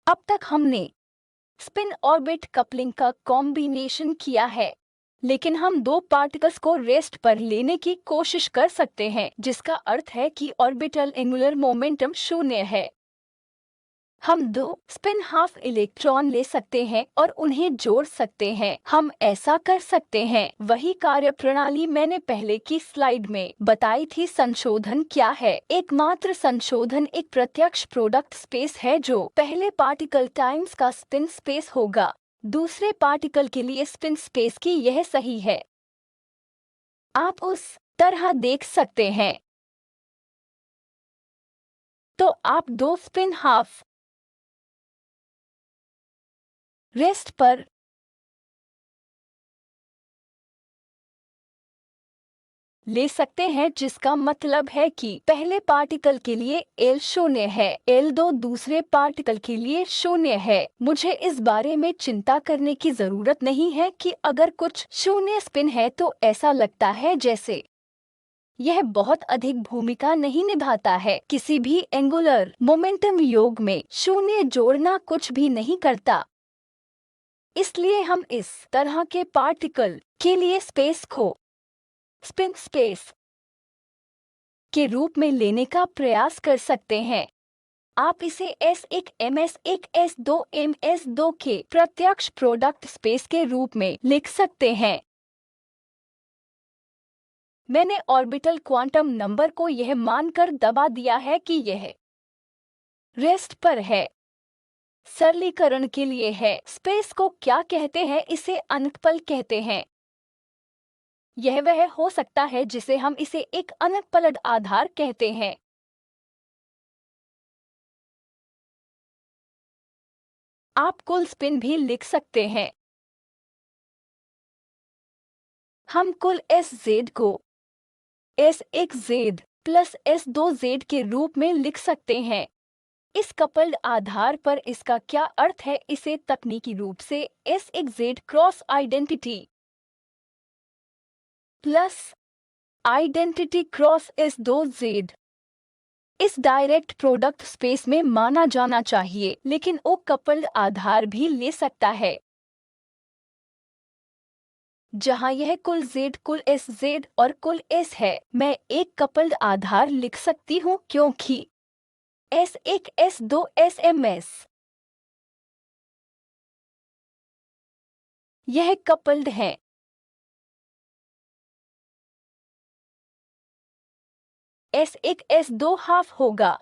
अब तक हमने स्पिन ऑर्बिट कपलिंग का कॉम्बिनेशन किया है, लेकिन हम दो पार्टिकल्स को रेस्ट पर लेने की कोशिश कर सकते हैं, जिसका अर्थ है कि ऑर्बिटल एंगुलर मोमेंटम शून्य है। हम दो स्पिन हाफ इलेक्ट्रॉन ले सकते हैं और उन्हें जोड़ सकते हैं। हम ऐसा कर सकते हैं वही कार्यप्रणाली मैंने पहले की स्लाइड में बताई थी। संशोधन क्या है? एकमात्र संशोधन एक प्रत्यक्ष प्रोडक्ट स्पेस है जो पहले पार्टिकल टाइम्स का स्पिन स्पेस होगा। दूसरे पार्टिकल के लिए स्पिन स्पेस की यह सही है। आप उस तरह देख सकते हैं। तो आप दो स्पिन हाफ रेस्ट पर ले सकते हैं, जिसका मतलब है कि पहले पार्टिकल के लिए L शून्य है, L2 दूसरे पार्टिकल के लिए शून्य है। मुझे इस बारे में चिंता करने की जरूरत नहीं है कि अगर कुछ शून्य स्पिन है तो ऐसा लगता है जैसे यह बहुत अधिक भूमिका नहीं निभाता है। किसी भी एंगुलर मोमेंटम योग में शून्य जोड़ना कुछ भी नहीं करता। इसलिए हम इस तरह के पार्टिकल के लिए स्पेस को स्पिन स्पेस के रूप में लेने का प्रयास कर सकते हैं। आप इसे S1 MS1 S2 MS2 के प्रत्यक्ष प्रोडक्ट स्पेस के रूप में लिख सकते हैं। मैंने ऑर्बिटल क्वांटम नंबर को यह मानकर दबा दिया है कि यह रेस्ट पर है। सरलीकरण के लिए है। स्पेस को क्या कहते हैं? इसे अनंतपल कहते हैं। यह वह हो सकता है जिसे हम इसे एक अनंतपलद आधार कहते हैं। आप कुल स्पिन भी लिख सकते हैं। हम कुल SZ को S1Z प्लस S2Z के रूप में लिख सकते हैं। इस कपल्ड आधार पर इसका क्या अर्थ है? इसे तकनीकी रूप से S1Z cross identity plus identity cross S2Z इस डायरेक्ट प्रोडक्ट स्पेस में माना जाना चाहिए, लेकिन वो कपल्ड आधार भी ले सकता है जहां यह कुल Z, कुल SZ और कुल S है। मैं एक कपल्ड आधार लिख सकती हूं क्योंकि S1 S2 SMS यह कपल्ड है। S1 S2 हाफ होगा।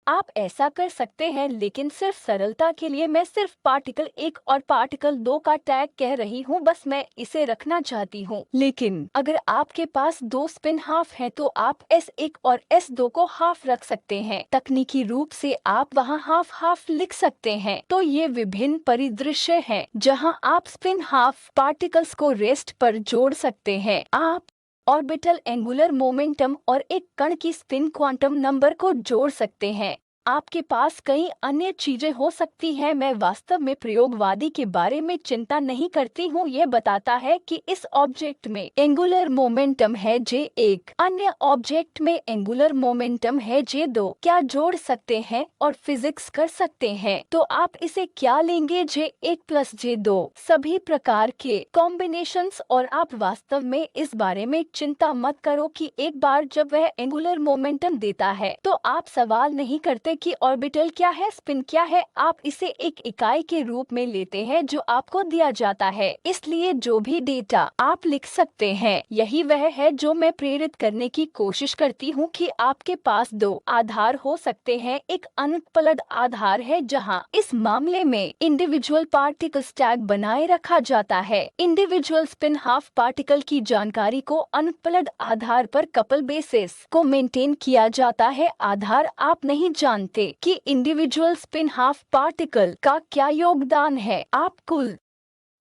आप ऐसा कर सकते हैं, लेकिन सिर्फ सरलता के लिए मैं सिर्फ पार्टिकल 1 और पार्टिकल 2 का टैग कह रही हूँ। बस मैं इसे रखना चाहती हूँ। लेकिन अगर आपके पास दो स्पिन हाफ हैं तो आप S1 और S2 को हाफ रख सकते हैं। तकनीकी रूप से आप वहाँ हाफ हाफ लिख सकते हैं। तो ये विभिन्न परिदृश्य हैं जहाँ आप स्पिन हाफ पार्टिकल्स को रेस्ट पर जोड़ सकते हैं। आप ऑर्बिटल एंगुलर मोमेंटम और एक कण की स्पिन क्वांटम नंबर को जोड़ सकते हैं। आपके पास कई अन्य चीजें हो सकती हैं। मैं वास्तव में प्रयोगवादी के बारे में चिंता नहीं करती हूँ। यह बताता है कि इस ऑब्जेक्ट में एंगुलर मोमेंटम है J1, अन्य ऑब्जेक्ट में एंगुलर मोमेंटम है J2। क्या जोड़ सकते हैं और फिजिक्स कर सकते हैं। तो आप इसे क्या लेंगे? J1 प्लस J2 सभी प्रकार के कॉम्बिनेशंस। और आप वास्तव में इस बारे में चिंता मत करो कि एक बार जब वह एंगुलर मोमेंटम देता है तो आप सवाल नहीं करते कि ऑर्बिटल क्या है, स्पिन क्या है। आप इसे एक इकाई के रूप में लेते हैं जो आपको दिया जाता है। इसलिए जो भी डेटा आप लिख सकते हैं, यही वह है जो मैं प्रेरित करने की कोशिश करती हूँ कि आपके पास दो आधार हो सकते हैं। एक अनंतपलद आधार है जहाँ इस मामले में इंडिविजुअल पार्टिकल टैग बनाए रखा जाता है। इंडिविजुअल स्पिन हाफ पार्टिकल की जानकारी को अनंतपलद आधार पर कपल बेसिस को मेंटेन किया जाता है। आधार आप नहीं जानते कि इंडिविजुअल स्पिन हाफ पार्टिकल का क्या योगदान है। आप कुल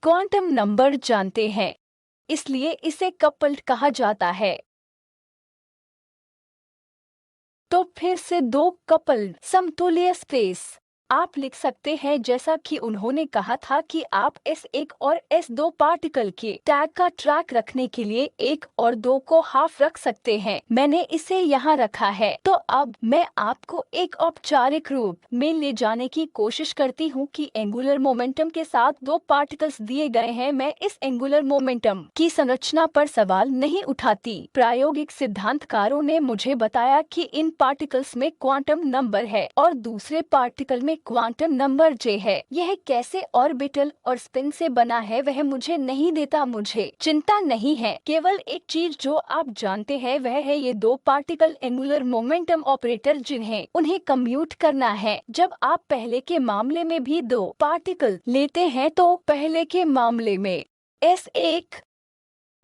क्वांटम नंबर जानते हैं, इसलिए इसे कपल्ड कहा जाता है। तो फिर से दो कपल्ड समतुल्य स्पेस आप लिख सकते हैं जैसा कि उन्होंने कहा था कि आप S1 और S2 पार्टिकल के टैग का ट्रैक रखने के लिए 1 और 2 को हाफ रख सकते हैं। मैंने इसे यहाँ रखा है। तो अब मैं आपको एक औपचारिक रूप में ले जाने की कोशिश करती हूँ कि एंगुलर मोमेंटम के साथ 2 पार्टिकल्स दिए गए हैं। मैं इस एंगुलर मोमेंटम की संरचना पर सवाल नहीं उठाती। प्रायोगिक सिद्धांतकारों ने मुझे बताया कि इन पार्टिकल्स में क्वांटम नंबर है और दूसरे पार्टिकल में क्वांटम नंबर J है। यह कैसे ऑर्बिटल और स्पिन से बना है वह मुझे नहीं देता। मुझे चिंता नहीं है। केवल एक चीज जो आप जानते हैं वह है ये 2 पार्टिकल एंगुलर मोमेंटम ऑपरेटर जिन्हें उन्हें कम्यूट करना है। जब आप पहले के मामले में भी 2 पार्टिकल लेते हैं तो पहले के मामले में S1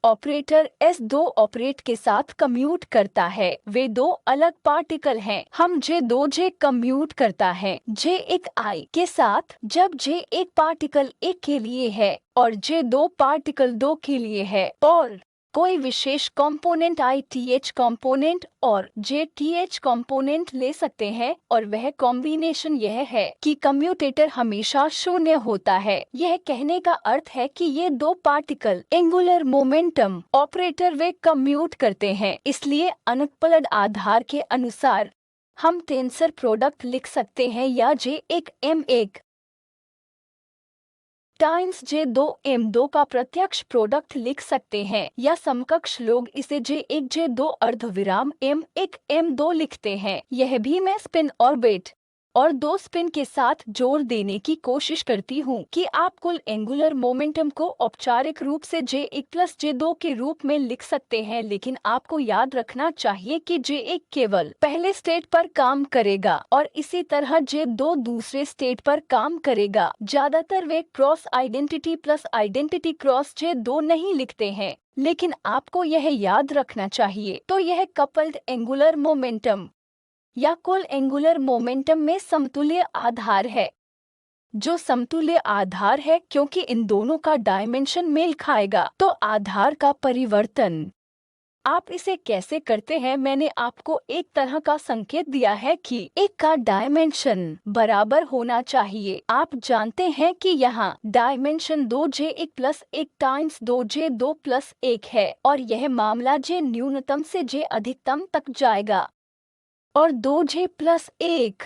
ऑपरेटर S2 ऑपरेट के साथ कम्यूट करता है। वे 2 अलग पार्टिकल हैं। हम J2 कम्यूट करता है J1 I के साथ जब J1 पार्टिकल 1 के लिए है और J2 पार्टिकल 2 के लिए है और कोई विशेष कंपोनेंट ITH कंपोनेंट और JTH कंपोनेंट ले सकते हैं और वह कॉम्बिनेशन यह है कि कम्यूटेटर हमेशा 0 होता है। यह कहने का अर्थ है कि ये 2 पार्टिकल एंगुलर मोमेंटम ऑपरेटर वे कम्यूट करते हैं। इसलिए अनकपल्ड आधार के अनुसार हम टेंसर प्रोडक्ट लिख सकते हैं या J1 M1 times J2 M2 का प्रत्यक्ष प्रोडक्ट लिख सकते हैं या समकक्ष लोग इसे J1 J2 अर्धविराम M1 M2 लिखते हैं। यह भी मैं स्पिन ऑर्बिट और 2 स्पिन के साथ जोड़ देने की कोशिश करती हूँ कि आप कुल एंगुलर मोमेंटम को औपचारिक रूप से J1 प्लस J2 के रूप में लिख सकते हैं, लेकिन आपको याद रखना चाहिए कि J1 केवल पहले स्टेट पर काम करेगा और इसी तरह J2 दूसरे स्टेट पर काम करेगा। ज्यादातर वे cross identity plus identity cross J2 नहीं लिखते हैं, लेकिन आपको यह याद रखना चाहिए। तो यह कपल्ड एंगुलर मोमेंटम या कुल एंगुलर मोमेंटम में समतुल्य आधार है। जो समतुल्य आधार है क्योंकि इन दोनों का डायमेंशन मेल खाएगा। तो आधार का परिवर्तन आप इसे कैसे करते हैं? मैंने आपको एक तरह का संकेत दिया है कि एक का डायमेंशन बराबर होना चाहिए। आप जानते हैं कि यहाँ dimension 2J1 plus 1 times 2J2 plus 1 है और यह मामला J न्यूनतम से J अधिकतम तक जाएगा और 2J प्लस 1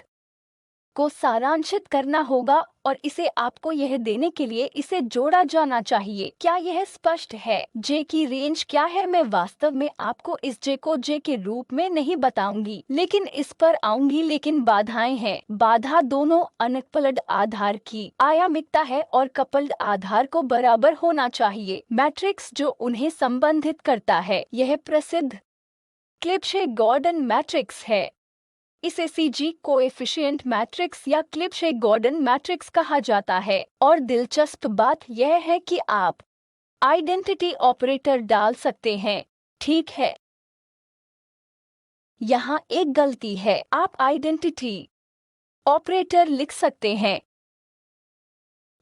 को सारांशित करना होगा और इसे आपको यह देने के लिए इसे जोड़ा जाना चाहिए। क्या यह स्पष्ट है? J की रेंज क्या है? मैं वास्तव में आपको इस J को J के रूप में नहीं बताऊंगी, लेकिन इस पर आऊंगी। लेकिन बाधाएं हैं। बाधा दोनों अनकपल्ड आधार की आयामिकता है और कपल्ड आधार को बराबर होना चाहिए। मैट्रिक्स जो उन्हें संबंधित करता है यह प्रसिद्ध क्लिपशे-गॉर्डन मैट्रिक्स है। इसे CG कोएफिशिएंट मैट्रिक्स या क्लिपशे-गॉर्डन मैट्रिक्स कहा जाता है। और दिलचस्प बात यह है कि आप आइडेंटिटी ऑपरेटर डाल सकते हैं। ठीक है, यहाँ एक गलती है। आप आइडेंटिटी ऑपरेटर लिख सकते हैं।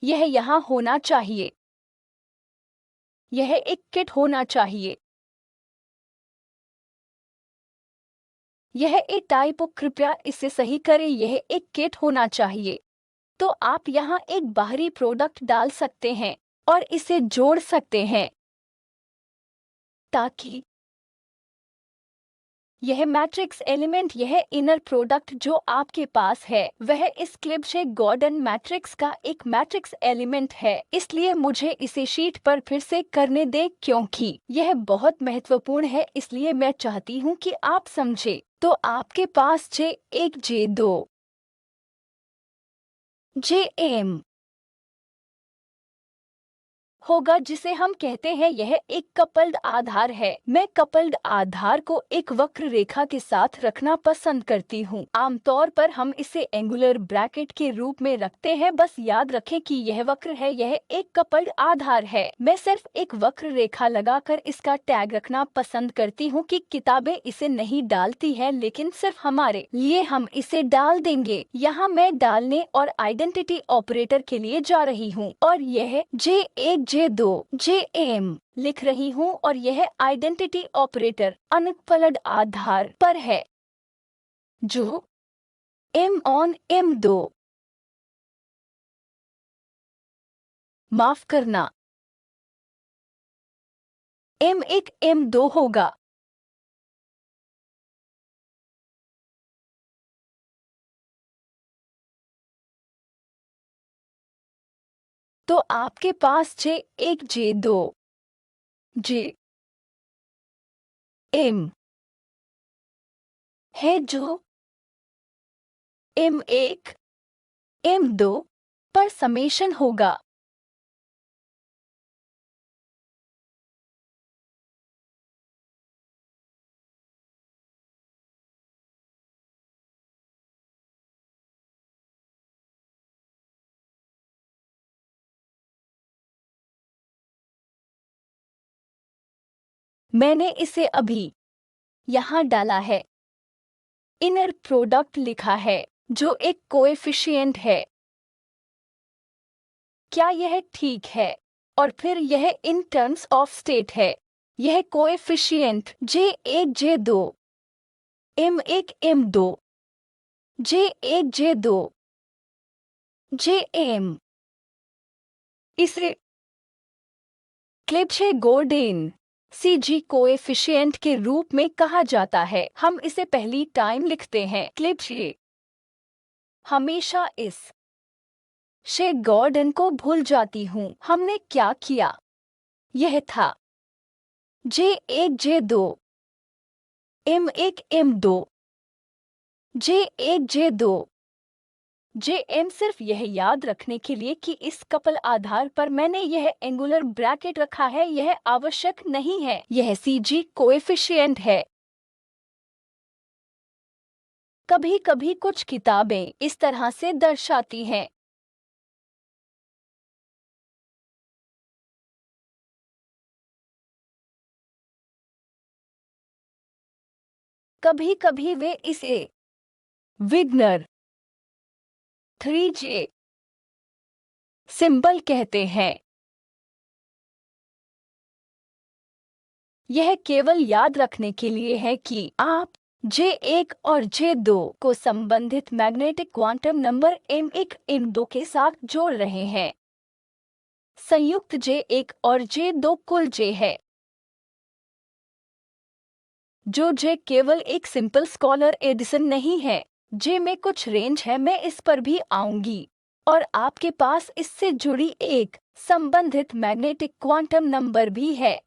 यह यहाँ होना चाहिए। यह एक किट होना चाहिए। यह एक टाइपो। कृपया इसे सही करें। यह एक किट होना चाहिए। तो आप यहाँ एक बाहरी प्रोडक्ट डाल सकते हैं और इसे जोड़ सकते हैं ताकि यह मैट्रिक्स एलिमेंट, यह इनर प्रोडक्ट जो आपके पास है वह इस क्लिपशे-गॉर्डन मैट्रिक्स का एक मैट्रिक्स एलिमेंट है। इसलिए मुझे इसे शीट पर फिर से करने दें क्योंकि यह बहुत महत्वपूर्ण है। इसलिए मैं चाहती हूँ कि आप समझे। तो आपके पास J1 J2 JM होगा जिसे हम कहते हैं यह एक कपल्ड आधार है। मैं कपल्ड आधार को एक वक्र रेखा के साथ रखना पसंद करती हूँ। आमतौर पर हम इसे एंगुलर ब्रैकेट के रूप में रखते हैं। बस याद रखें कि यह वक्र है, यह एक कपल्ड आधार है। मैं सिर्फ एक वक्र रेखा लगाकर इसका टैग रखना पसंद करती हूँ कि किताबें इसे नहीं डालती है, लेकिन सिर्फ हमारे लिए हम इसे डाल देंगे। यहाँ मैं डालने और आइडेंटिटी ऑपरेटर के लिए जा रही हूँ और यह J1 J2 JM लिख रही हूँ और यह आइडेंटिटी ऑपरेटर अनकपल्ड आधार पर है जो M on M2 माफ करना, M1 M2 होगा। तो आपके पास J1 J2 J M है जो M1 M2 पर समेशन होगा। मैंने इसे अभी यहाँ डाला है। इनर प्रोडक्ट लिखा है जो एक कोएफिशिएंट है। क्या यह ठीक है? और फिर यह इन टर्म्स ऑफ स्टेट है। यह coefficient J1 J2 M1 M2 J1 J2 JM इसे क्लिपशे गोल्डेन CG कोएफिशिएंट के रूप में कहा जाता है। हम इसे पहली टाइम लिखते हैं। क्लिपशे हमेशा इस शे गॉर्डन को भूल जाती हूँ। हमने क्या किया? यह था J1 J2 M1 M2 J1 J2 JM। सिर्फ यह याद रखने के लिए कि इस कपल आधार पर मैंने यह एंगुलर ब्रैकेट रखा है, यह आवश्यक नहीं है। यह CG कोएफिशिएंट है। कभी कभी कुछ किताबें इस तरह से दर्शाती हैं। कभी कभी वे इसे विग्नर 3J सिंबल कहते हैं। यह केवल याद रखने के लिए है कि आप J1 और J2 को संबंधित magnetic quantum number M1 M2 के साथ जोड़ रहे हैं। संयुक्त J1 और J2 कुल J है। जो J केवल एक सिंपल स्कॉलर एडिशन नहीं है। J में कुछ रेंज है, मैं इस पर भी आऊंगी। और आपके पास इससे जुड़ी एक संबंधित मैग्नेटिक क्वांटम नंबर भी है।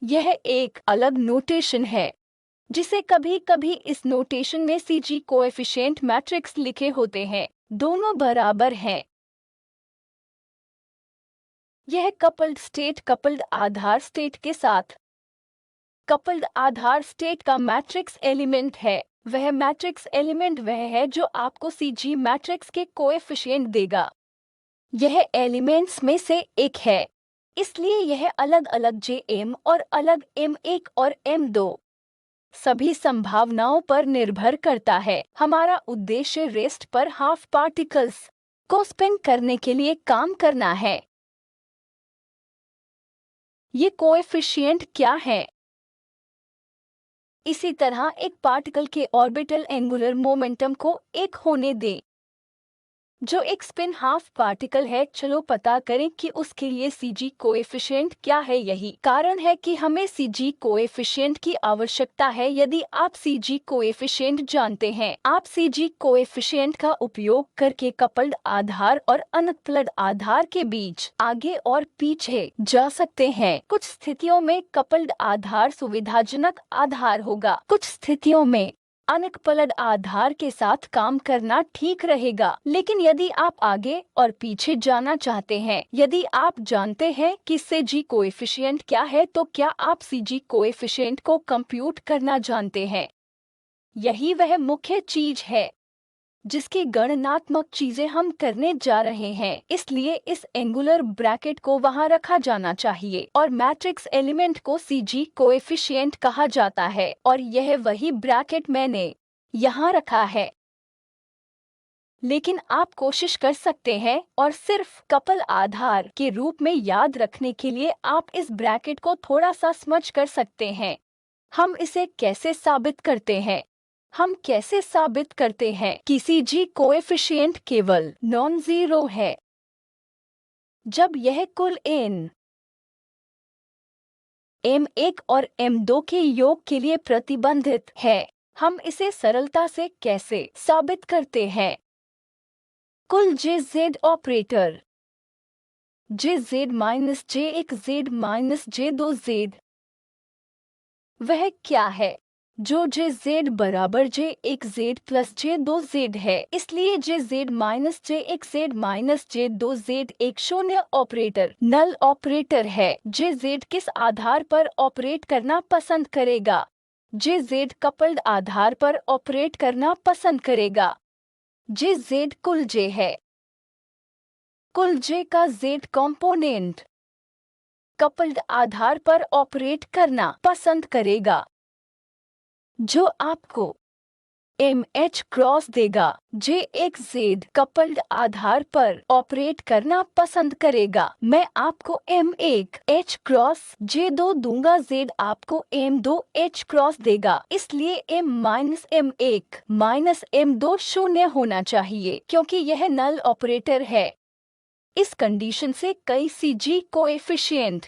यह एक अलग नोटेशन है जिसे कभी कभी इस नोटेशन में CG कोएफिशिएंट मैट्रिक्स लिखे होते हैं। दोनों बराबर हैं। यह कपल्ड आधार स्टेट के साथ कपल्ड आधार स्टेट का मैट्रिक्स एलिमेंट है। वह मैट्रिक्स एलिमेंट वह है जो आपको CG मैट्रिक्स के कोएफिशिएंट देगा। यह एलिमेंट्स में से एक है, इसलिए यह अलग अलग JM और अलग M1 और M2 सभी संभावनाओं पर निर्भर करता है। हमारा उद्देश्य रेस्ट पर हाफ पार्टिकल्स को स्पिन करने के लिए काम करना है। ये कोएफिशिएंट क्या है? इसी तरह एक पार्टिकल के ऑर्बिटल एंगुलर मोमेंटम को 1 होने दें जो एक स्पिन हाफ पार्टिकल है। चलो पता करें कि उसके लिए CG कोएफिशिएंट क्या है। यही कारण है कि हमें CG कोएफिशिएंट की आवश्यकता है। यदि आप CG कोएफिशिएंट जानते हैं, आप CG कोएफिशिएंट का उपयोग करके कपल्ड आधार और अनकपल्ड आधार के बीच आगे और पीछे जा सकते हैं। कुछ स्थितियों में कपल्ड आधार सुविधाजनक आधार होगा, कुछ स्थितियों में अनकपल्ड आधार के साथ काम करना ठीक रहेगा। लेकिन यदि आप आगे और पीछे जाना चाहते हैं, यदि आप जानते हैं कि CG कोएफिशिएंट क्या है, तो क्या आप CG कोएफिशिएंट को कंप्यूट करना जानते हैं? यही वह मुख्य चीज है जिसकी गणनात्मक चीजें हम करने जा रहे हैं। इसलिए इस एंगुलर ब्रैकेट को वहां रखा जाना चाहिए और मैट्रिक्स एलिमेंट को CG कोएफिशिएंट कहा जाता है। और यह वही ब्रैकेट मैंने यहाँ रखा है। लेकिन आप कोशिश कर सकते हैं और सिर्फ कपल आधार के रूप में याद रखने के लिए आप इस ब्रैकेट को थोड़ा सा स्मच कर सकते हैं। हम इसे कैसे साबित करते हैं? हम कैसे साबित करते हैं कि CG कोएफिशिएंट केवल नॉन जीरो है? जब यह कुल n m1 और m2 के योग के लिए प्रतिबंधित है, हम इसे सरलता से कैसे साबित करते हैं? कुल JZ operator JZ minus J1 Z minus J2 Z वह क्या है? जो JZ बराबर J1 Z plus J2 Z है, इसलिए JZ minus J1 Z minus J2 Z एक शून्य ऑपरेटर नल ऑपरेटर है। JZ किस आधार पर ऑपरेट करना पसंद करेगा? JZ कपल्ड आधार पर ऑपरेट करना पसंद करेगा। JZ कुल J है। कुल J का Z कॉम्पोनेंट कपल्ड आधार पर ऑपरेट करना पसंद करेगा, जो आपको MH क्रॉस देगा। J1 Z कपल्ड आधार पर ऑपरेट करना पसंद करेगा। मैं आपको M1 H क्रॉस J2 दूंगा, Z आपको M2 H क्रॉस देगा। इसलिए M minus M1 minus M2 शून्य होना चाहिए, क्योंकि यह नल ऑपरेटर है। इस कंडीशन से कई CG कोएफिशिएंट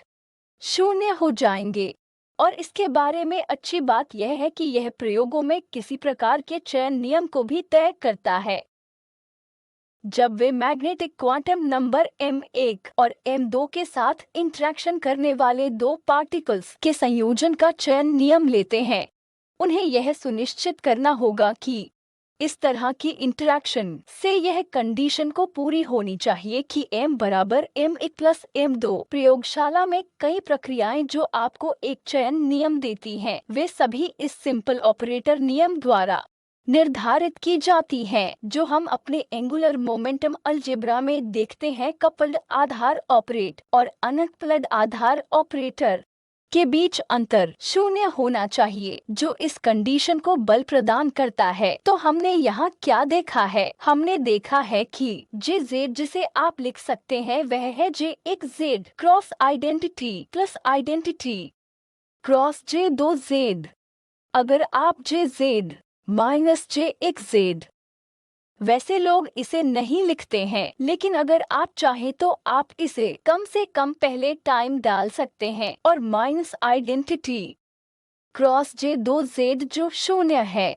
शून्य हो जाएंगे। और इसके बारे में अच्छी बात यह है कि यह प्रयोगों में किसी प्रकार के चयन नियम को भी तय करता है। जब वे मैग्नेटिक क्वांटम नंबर m1 और m2 के साथ इंटरेक्शन करने वाले दो पार्टिकल्स के संयोजन का चयन नियम लेते हैं, उन्हें यह सुनिश्चित करना होगा कि इस तरह की इंटरेक्शन से यह कंडीशन को पूरी होनी चाहिए कि m बराबर m1 प्लस m2। प्रयोगशाला में कई प्रक्रियाएं जो आपको एक चयन नियम देती हैं, वे सभी इस सिंपल ऑपरेटर नियम द्वारा निर्धारित की जाती हैं, जो हम अपने एंगुलर मोमेंटम अलजेब्रा में देखते हैं। कपल्ड आधार ऑपरेट और अनकपल्ड आधार ऑपरेटर के बीच अंतर शून्य होना चाहिए, जो इस कंडीशन को बल प्रदान करता है। तो हमने यहाँ क्या देखा है? हमने देखा है कि JZ जिसे आप लिख सकते हैं वह है J1 Z cross identity plus identity cross J2 Z। अगर आप JZ माइनस J1 Z, वैसे लोग इसे नहीं लिखते हैं, लेकिन अगर आप चाहें तो आप इसे कम से कम पहले टाइम डाल सकते हैं और minus identity cross J2 Z जो शून्य है,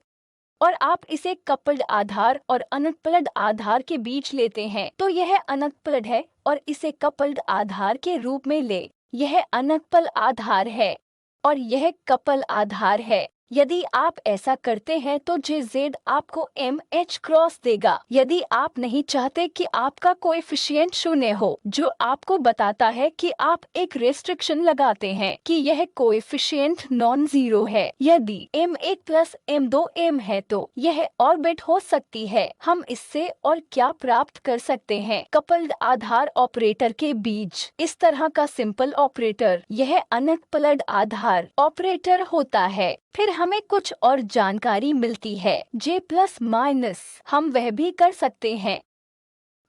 और आप इसे कपल्ड आधार और अनकपल्ड आधार के बीच लेते हैं, तो यह अनकपल्ड है, और इसे कपल्ड आधार के रूप में ले, यह अनकपल आधार है और यह कपल आधार है। यदि आप ऐसा करते हैं तो JZ आपको MH क्रॉस देगा। यदि आप नहीं चाहते कि आपका कोएफिशिएंट शून्य हो, जो आपको बताता है कि आप एक रेस्ट्रिक्शन लगाते हैं कि यह कोएफिशिएंट नॉन जीरो है। यदि M1 प्लस M2 M है तो यह ऑर्बिट हो सकती है। हम इससे और क्या प्राप्त कर सकते हैं? कपल्ड आधार ऑपरेटर के बीच इस तरह का सिंपल ऑपरेटर, यह अनकपल्ड आधार ऑपरेटर होता है। फिर हमें कुछ और जानकारी मिलती है। J प्लस माइनस हम वह भी कर सकते हैं।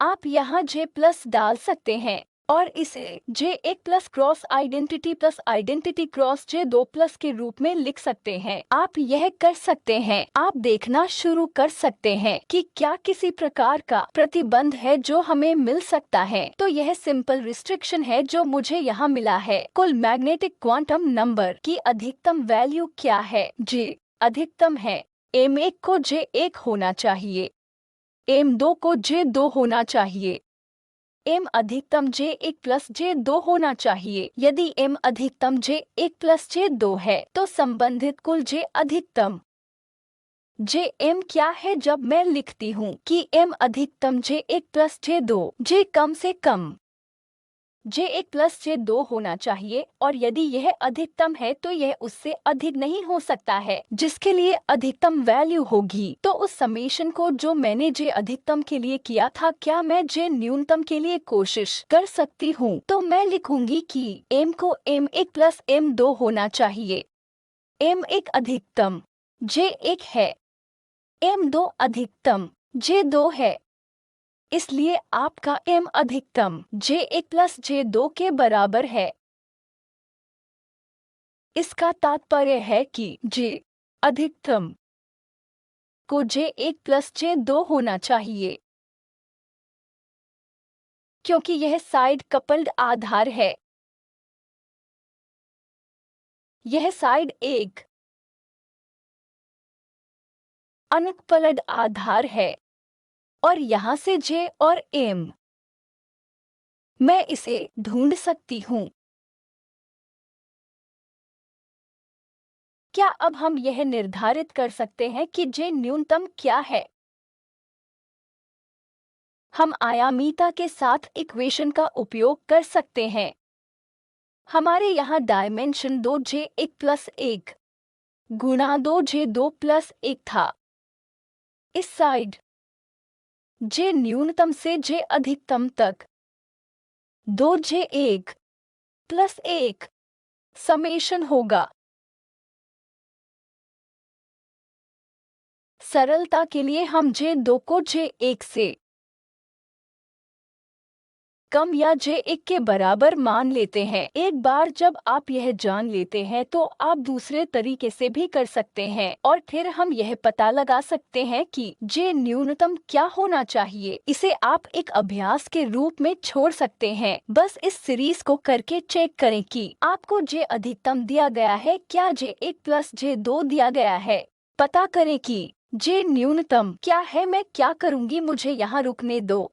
आप यहाँ J प्लस डाल सकते हैं और इसे J1 plus cross identity cross J2 plus के रूप में लिख सकते हैं। आप यह कर सकते हैं। आप देखना शुरू कर सकते हैं कि क्या किसी प्रकार का प्रतिबंध है जो हमें मिल सकता है। तो यह सिंपल रिस्ट्रिक्शन है जो मुझे यहाँ मिला है। कुल मैग्नेटिक क्वांटम नंबर की अधिकतम वैल्यू क्या है? J अधिकतम है। M1 को J1 होना चाहिए, M2 को J2 होना चाहिए, M अधिकतम J1 प्लस J2 होना चाहिए। यदि M अधिकतम J1 प्लस J2 है तो संबंधित कुल J अधिकतम Jm क्या है? जब मैं लिखती हूँ कि M अधिकतम J1 प्लस J2, J कम से कम J1 प्लस J2 होना चाहिए, और यदि यह अधिकतम है तो यह उससे अधिक नहीं हो सकता है, जिसके लिए अधिकतम वैल्यू होगी। तो उस समेशन को जो मैंने J अधिकतम के लिए किया था, क्या मैं J न्यूनतम के लिए कोशिश कर सकती हूँ? तो मैं लिखूंगी कि M को M1 प्लस M2 होना चाहिए। M1 अधिकतम J1 है, M2 अधिकतम J2 है, इसलिए आपका M अधिकतम J1 प्लस J2 के बराबर है। इसका तात्पर्य है कि J अधिकतम को J1 प्लस J2 होना चाहिए। क्योंकि यह साइड कपल्ड आधार है। यह साइड एक अनकपल्ड आधार है और यहाँ से जे और एम मैं इसे ढूंढ सकती हूँ। क्या अब हम यह निर्धारित कर सकते हैं कि जे न्यूनतम क्या है? हम आयामीता के साथ इक्वेशन का उपयोग कर सकते हैं। हमारे यहाँ डायमेंशन 2J1+1 गुणा 2J2+1 था। इस साइड जे न्यूनतम से जे अधिकतम तक 2J1+1 समेशन होगा। सरलता के लिए हम J2 को J1 से कम या J1 के बराबर मान लेते हैं। एक बार जब आप यह जान लेते हैं तो आप दूसरे तरीके से भी कर सकते हैं और फिर हम यह पता लगा सकते हैं कि J न्यूनतम क्या होना चाहिए। इसे आप एक अभ्यास के रूप में छोड़ सकते हैं। बस इस सीरीज को करके चेक करें कि आपको J अधिकतम दिया गया है क्या J1+J2 दिया गया है। पता करें कि J न्यूनतम क्या है। मैं क्या करूँगी, मुझे यहाँ रुकने दो।